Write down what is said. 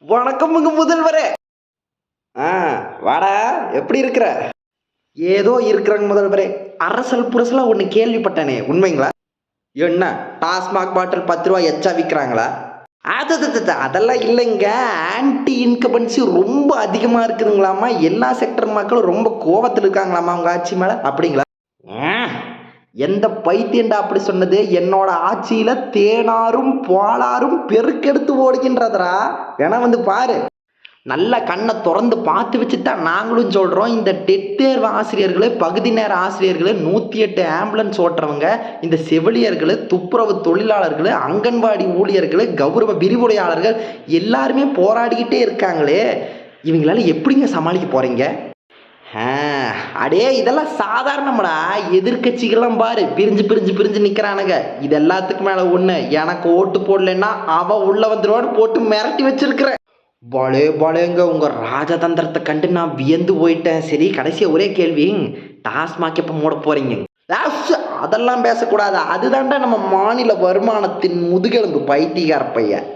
வணக்கமுங்க முதல்வரே. ஆ, வாடா. எப்படி இருக்கிற? ஏதோ இருக்கிறங்க முதல்வரே. அரசல் புரசலா ஒண்ணு கேள்விப்பட்டேனே, உண்மைங்களா? என்ன, டாஸ்மாக் பாட்டில் ரூ. 10 எச்சா விக்கிறாங்களா? அதெல்லாம் இல்லைங்க. ஆன்டி இன்கம்பன்சி ரொம்ப அதிகமா இருக்குதுங்களாமா. எல்லா செக்டர் மக்களும் ரொம்ப கோவத்துல இருக்காங்களாமா உங்க ஆட்சி மேல. அப்படிங்களா? ஆ, எந்த பைத்தியன்டா அப்படி சொன்னது? என்னோட ஆட்சியில தேனாரும் பாலாரும் பெருக்கெடுத்து ஓடுகின்றதுடா. வேணா வந்து பாரு. நல்ல கண்ணை திறந்து பார்த்து வச்சு தான் நாங்களும் சொல்கிறோம். இந்த டெட் தேர்வு ஆசிரியர்கள், பகுதி நேர ஆசிரியர்கள், 108 ஆம்புலன்ஸ் ஓட்டுறவங்க, இந்த செவிலியர்கள், துப்புரவு தொழிலாளர்கள், அங்கன்வாடி ஊழியர்கள், கௌரவ விரிவுரையாளர்கள் எல்லாருமே போராடிக்கிட்டே இருக்காங்களே, இவங்களால எப்படிங்க சமாளிக்க போறீங்க? அடே, இதெல்லாம் சாதாரணமாடா. எதிர்கட்சிகள்லாம் பாரு, பிரிஞ்சு பிரிஞ்சு பிரிஞ்சு நிக்கிறானுங்க. இது எல்லாத்துக்கும் மேல ஒண்ணு, எனக்கு ஓட்டு போடலைன்னா அவ உள்ள வந்துருவான்னு போட்டு மிரட்டி வச்சிருக்கிறேன். பலே பலேங்க, உங்க ராஜதந்திரத்தை கண்டு நான் வியந்து போயிட்டேன். சரி, கடைசியா ஒரே கேள்வி, டாஸ்மாக் எப்ப மூட போறீங்க? ஆஸ், அதெல்லாம் பேசக்கூடாது. அதுதான்டா நம்ம மாநில வருமானத்தின் முதுகெலும்பு, பைத்தியக்கார பையன்.